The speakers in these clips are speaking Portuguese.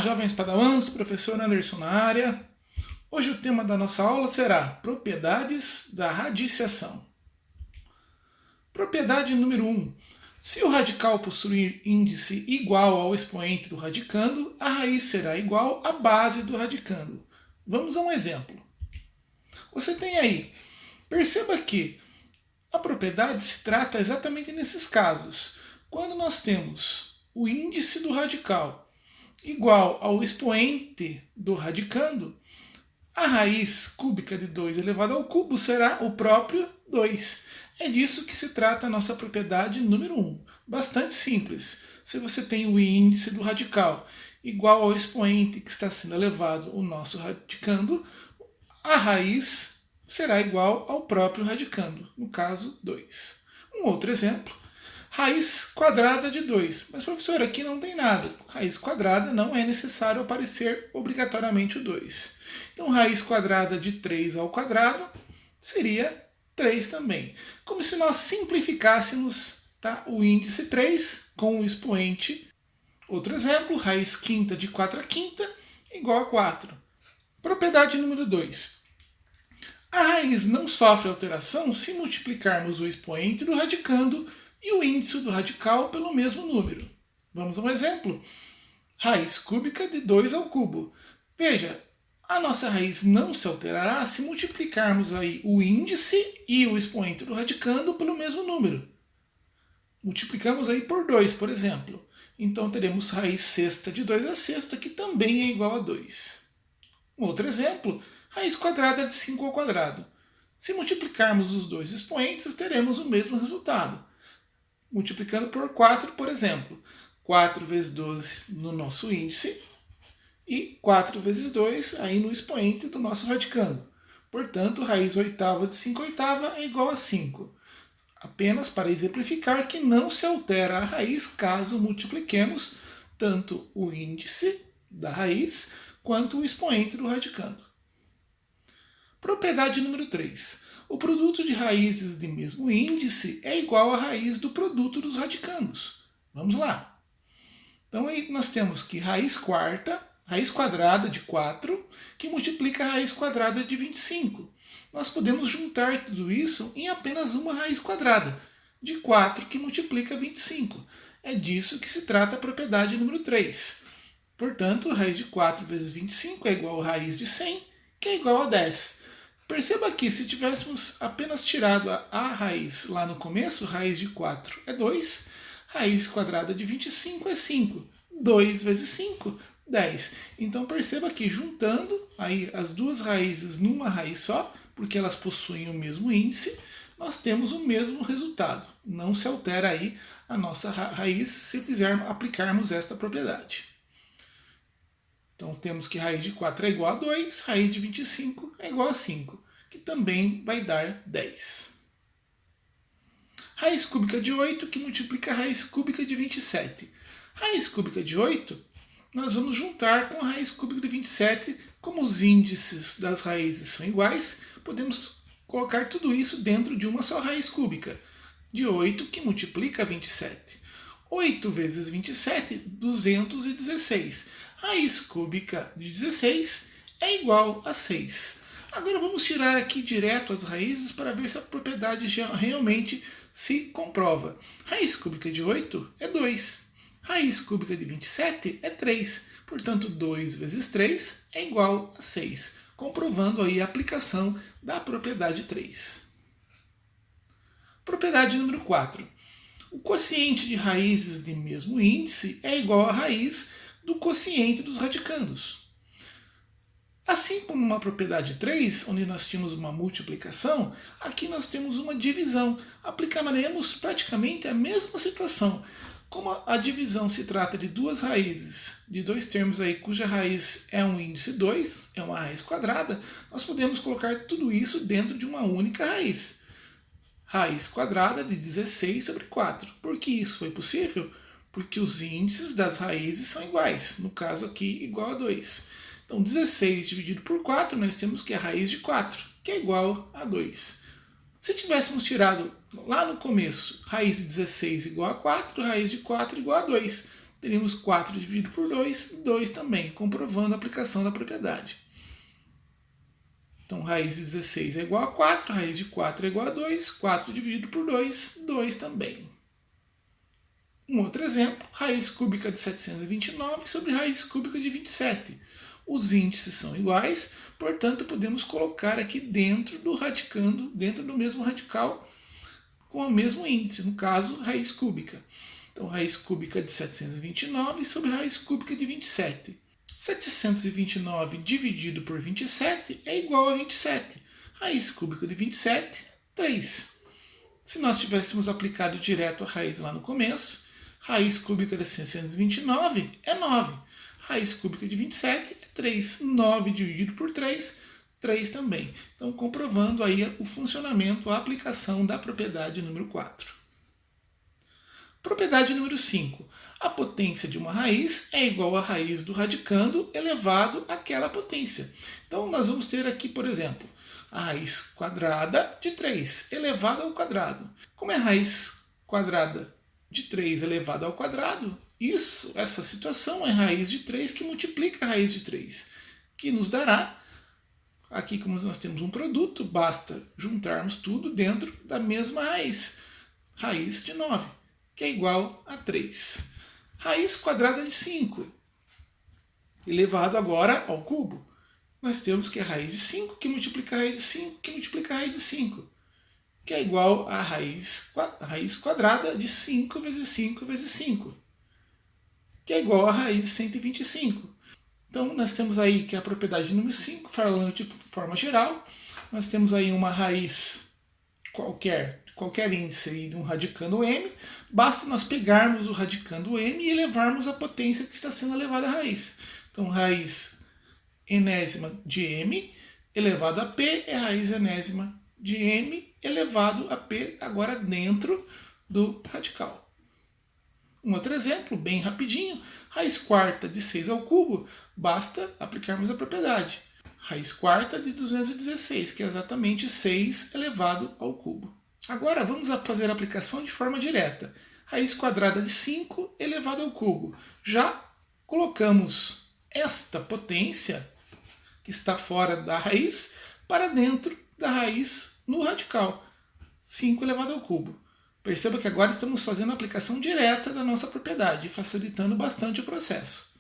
jovens padawans, professor Anderson na área. Hoje o tema da nossa aula será propriedades da radiciação. Propriedade número 1. Se o radical possuir índice igual ao expoente do radicando, a raiz será igual à base do radicando. Vamos a um exemplo. Você tem aí, perceba que a propriedade se trata exatamente nesses casos. Quando nós temos o índice do radical igual ao expoente do radicando, a raiz cúbica de 2 elevado ao cubo será o próprio 2. É disso que se trata a nossa propriedade número 1. Bastante simples. Se você tem o índice do radical igual ao expoente que está sendo elevado, o nosso radicando, a raiz será igual ao próprio radicando, no caso 2. Um outro exemplo, raiz quadrada de 2. Mas, professor, aqui não tem nada. Raiz quadrada não é necessário aparecer obrigatoriamente o 2. Então, raiz quadrada de 3 ao quadrado seria 3 também. Como se nós simplificássemos, tá, o índice 3 com o expoente. Outro exemplo, raiz quinta de 4 à quinta igual a 4. Propriedade número 2. A raiz não sofre alteração se multiplicarmos o expoente do radicando e o índice do radical pelo mesmo número. Vamos a um exemplo. Raiz cúbica de 2 ao cubo. Veja, a nossa raiz não se alterará se multiplicarmos aí o índice e o expoente do radicando pelo mesmo número. Multiplicamos aí por 2, por exemplo. Então teremos raiz sexta de 2 à sexta, que também é igual a 2. Um outro exemplo, raiz quadrada de 5 ao quadrado. Se multiplicarmos os dois expoentes, teremos o mesmo resultado. Multiplicando por 4, por exemplo. 4 vezes 2 no nosso índice e 4 vezes 2 aí no expoente do nosso radicando. Portanto, raiz oitava de 5 oitava é igual a 5. Apenas para exemplificar que não se altera a raiz caso multipliquemos tanto o índice da raiz quanto o expoente do radicando. Propriedade número 3. O produto de raízes de mesmo índice é igual à raiz do produto dos radicandos. Vamos lá. Então aí nós temos que raiz quarta, raiz quadrada de 4, que multiplica a raiz quadrada de 25. Nós podemos juntar tudo isso em apenas uma raiz quadrada, de 4 que multiplica 25. É disso que se trata a propriedade número 3. Portanto, raiz de 4 vezes 25 é igual a raiz de 100, que é igual a 10. Perceba que se tivéssemos apenas tirado a raiz lá no começo, raiz de 4 é 2, raiz quadrada de 25 é 5. 2 vezes 5, 10. Então perceba que juntando aí as duas raízes numa raiz só, porque elas possuem o mesmo índice, nós temos o mesmo resultado. Não se altera aí a nossa raiz se aplicarmos esta propriedade. Então temos que raiz de 4 é igual a 2, raiz de 25 é igual a 5, que também vai dar 10. Raiz cúbica de 8 que multiplica a raiz cúbica de 27. Raiz cúbica de 8, nós vamos juntar com a raiz cúbica de 27, como os índices das raízes são iguais, podemos colocar tudo isso dentro de uma só raiz cúbica, de 8 que multiplica 27. 8 vezes 27, 216. Raiz cúbica de 16 é igual a 6. Agora vamos tirar aqui direto as raízes para ver se a propriedade realmente se comprova. Raiz cúbica de 8 é 2. Raiz cúbica de 27 é 3. Portanto, 2 vezes 3 é igual a 6. Comprovando aí a aplicação da propriedade 3. Propriedade número 4. O quociente de raízes de mesmo índice é igual à raiz do quociente dos radicandos. Assim como uma propriedade 3, onde nós tínhamos uma multiplicação, aqui nós temos uma divisão. Aplicaremos praticamente a mesma situação. Como a divisão se trata de duas raízes, de dois termos aí, cuja raiz é um índice 2, é uma raiz quadrada, nós podemos colocar tudo isso dentro de uma única raiz. Raiz quadrada de 16 sobre 4. Por que isso foi possível? Porque os índices das raízes são iguais, no caso aqui igual a 2. Então 16 dividido por 4, nós temos que a raiz de 4, que é igual a 2. Se tivéssemos tirado lá no começo raiz de 16 igual a 4, raiz de 4 igual a 2, teríamos 4 dividido por 2, 2 também, comprovando a aplicação da propriedade. Então, raiz de 16 é igual a 4, raiz de 4 é igual a 2, 4 dividido por 2, 2 também. Um outro exemplo, raiz cúbica de 729 sobre raiz cúbica de 27. Os índices são iguais, portanto, podemos colocar aqui dentro do radicando, dentro do mesmo radical, com o mesmo índice, no caso, raiz cúbica. Então, raiz cúbica de 729 sobre raiz cúbica de 27. 729 dividido por 27 é igual a 27. Raiz cúbica de 27, 3. Se nós tivéssemos aplicado direto a raiz lá no começo, raiz cúbica de 729 é 9. Raiz cúbica de 27 é 3. 9 dividido por 3, 3 também. Então, comprovando aí o funcionamento, a aplicação da propriedade número 4. Propriedade número 5. A potência de uma raiz é igual à raiz do radicando elevado àquela potência. Então, nós vamos ter aqui, por exemplo, a raiz quadrada de 3 elevado ao quadrado. Como é a raiz quadrada de 3 elevado ao quadrado, essa situação é raiz de 3 que multiplica a raiz de 3, que nos dará, aqui como nós temos um produto, basta juntarmos tudo dentro da mesma raiz, raiz de 9, que é igual a 3. Raiz quadrada de 5, elevado agora ao cubo. Nós temos que a raiz de 5 que multiplica a raiz de 5, que multiplica a raiz de 5, que é igual a raiz quadrada de 5 vezes 5 vezes 5, que é igual a raiz de 125. Então, nós temos aí que a propriedade número 5, falando de forma geral, nós temos aí uma raiz qualquer índice aí de um radicando m, basta nós pegarmos o radicando m e elevarmos a potência que está sendo elevada à raiz. Então, raiz enésima de m elevado a p é raiz enésima de m elevado a p, agora dentro do radical. Um outro exemplo, bem rapidinho, raiz quarta de 6 ao cubo, basta aplicarmos a propriedade. Raiz quarta de 216, que é exatamente 6 elevado ao cubo. Agora vamos fazer a aplicação de forma direta. Raiz quadrada de 5 elevado ao cubo. Já colocamos esta potência, que está fora da raiz, para dentro da raiz no radical. 5 elevado ao cubo. Perceba que agora estamos fazendo a aplicação direta da nossa propriedade, facilitando bastante o processo.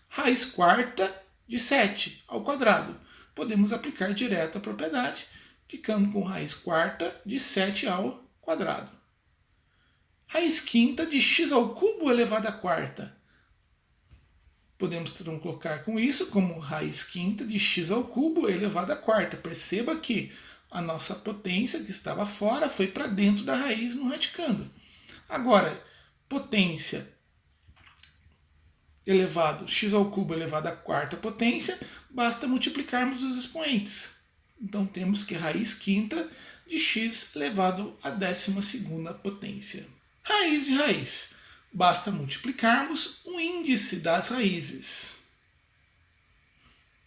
Raiz quarta de 7 ao quadrado. Podemos aplicar direto a propriedade, ficando com raiz quarta de 7 ao quadrado. Raiz quinta de x ao cubo elevado à quarta. Podemos então colocar com isso como raiz quinta de x ao cubo elevado à quarta. Perceba que a nossa potência que estava fora foi para dentro da raiz no radicando. Agora, potência elevado, x ao cubo elevado à quarta potência, basta multiplicarmos os expoentes. Então temos que raiz quinta de x elevado à 12ª potência. Raiz de raiz. Basta multiplicarmos o índice das raízes.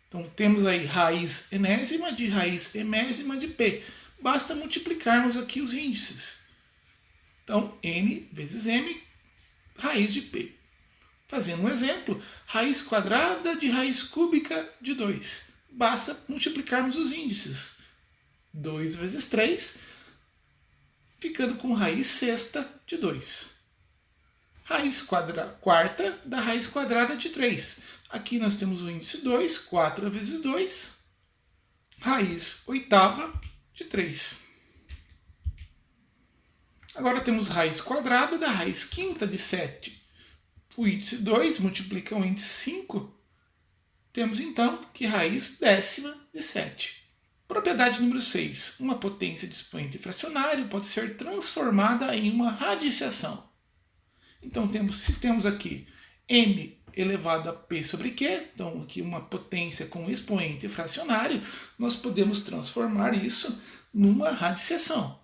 Então temos aí raiz enésima de raiz emésima de p. Basta multiplicarmos aqui os índices. Então, n vezes m, raiz de p. Fazendo um exemplo, raiz quadrada de raiz cúbica de 2. Basta multiplicarmos os índices. 2 vezes 3, ficando com raiz sexta de 2. Raiz quarta da raiz quadrada de 3. Aqui nós temos o índice 2, 4 vezes 2, raiz oitava de 3. Agora temos raiz quadrada da raiz quinta de 7. O índice 2 multiplica o índice 5. Temos então que raiz décima de 7. Propriedade número 6. Uma potência de expoente fracionário pode ser transformada em uma radiciação. Então, se temos aqui m elevado a p sobre q, então aqui uma potência com expoente fracionário, nós podemos transformar isso numa radiciação.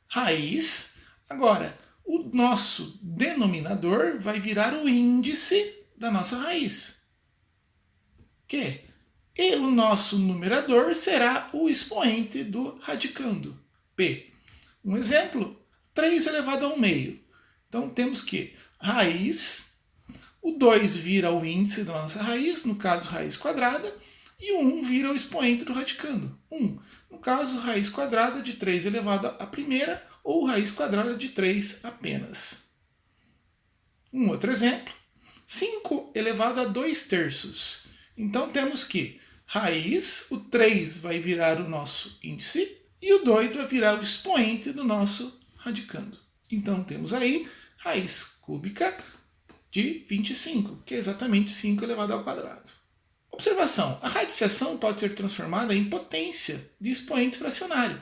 Raiz, agora, o nosso denominador vai virar o índice da nossa raiz, Q. E o nosso numerador será o expoente do radicando, P. Um exemplo, 3 elevado a 1 meio. Então temos que raiz, O 2 vira o índice da nossa raiz, no caso raiz quadrada, e o 1 vira o expoente do radicando, 1. No caso, raiz quadrada de 3 elevado à primeira, ou raiz quadrada de 3 apenas. Um outro exemplo, 5 elevado a 2 terços. Então temos que raiz, o 3 vai virar o nosso índice, e o 2 vai virar o expoente do nosso radicando. Então temos aí raiz cúbica de 25, que é exatamente 5 elevado ao quadrado. Observação, a radiciação pode ser transformada em potência de expoente fracionário.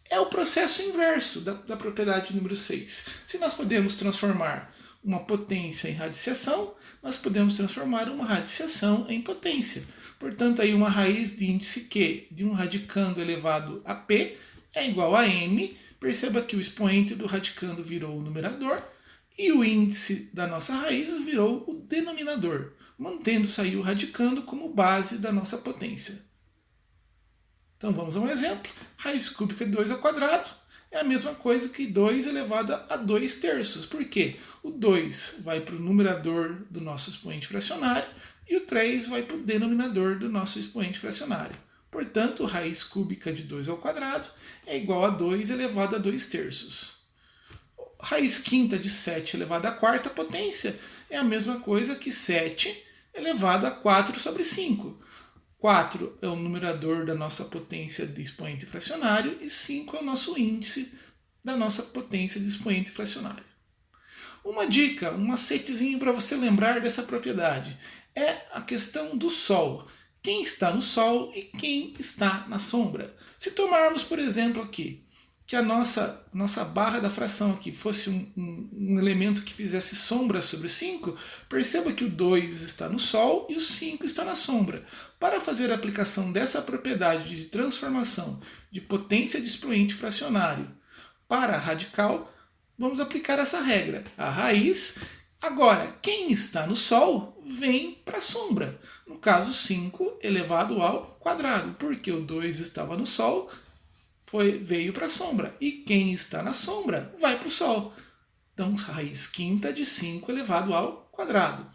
É o processo inverso da propriedade número 6. Se nós podemos transformar uma potência em radiciação, nós podemos transformar uma radiciação em potência. Portanto, aí uma raiz de índice Q de um radicando elevado a P é igual a M. Perceba que o expoente do radicando virou o numerador e o índice da nossa raiz virou o denominador, mantendo-se aí o radicando como base da nossa potência. Então vamos a um exemplo. Raiz cúbica de 2 ao quadrado é a mesma coisa que 2 elevado a 2 terços. Por quê? O 2 vai para o numerador do nosso expoente fracionário e o 3 vai para o denominador do nosso expoente fracionário. Portanto, raiz cúbica de 2 ao quadrado é igual a 2 elevado a 2 terços. Raiz quinta de 7 elevado à quarta potência é a mesma coisa que 7 elevado a 4 sobre 5. 4 é o numerador da nossa potência de expoente fracionário e 5 é o nosso índice da nossa potência de expoente fracionário. Uma dica, um macetezinho para você lembrar dessa propriedade é a questão do Sol. Quem está no Sol e quem está na sombra. Se tomarmos, por exemplo, aqui, que a nossa barra da fração aqui fosse um elemento que fizesse sombra sobre o 5, perceba que o 2 está no Sol e o 5 está na sombra. Para fazer a aplicação dessa propriedade de transformação de potência de expoente fracionário para radical, vamos aplicar essa regra. A raiz, agora, quem está no Sol vem para a sombra. No caso, 5 elevado ao quadrado, porque o 2 estava no Sol, veio para a sombra. E quem está na sombra vai para o Sol. Então, raiz quinta de 5 elevado ao quadrado.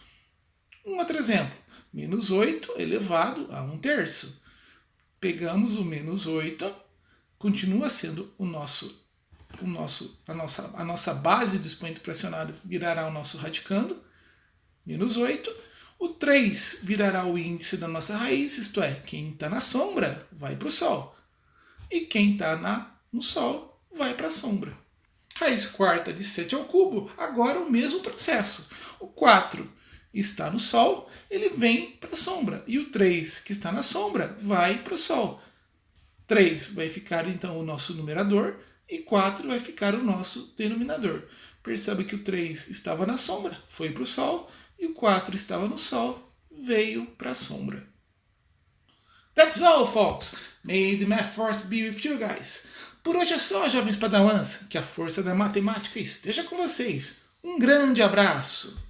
Um outro exemplo. Menos 8 elevado a 1 terço. Pegamos o menos 8, continua sendo a nossa base do expoente fracionário virará o nosso radicando, menos 8. O 3 virará o índice da nossa raiz, isto é, quem está na sombra vai para o Sol. E quem está no Sol vai para a sombra. Raiz quarta de 7 ao cubo, agora o mesmo processo. O 4 está no Sol, ele vem para a sombra. E o 3, que está na sombra, vai para o Sol. 3 vai ficar então o nosso numerador e 4 vai ficar o nosso denominador. Perceba que o 3 estava na sombra, foi para o Sol, e o 4 estava no Sol, veio para a sombra. That's all, folks. May the math force be with you guys. Por hoje é só, jovens padawans. Que a força da matemática esteja com vocês. Um grande abraço.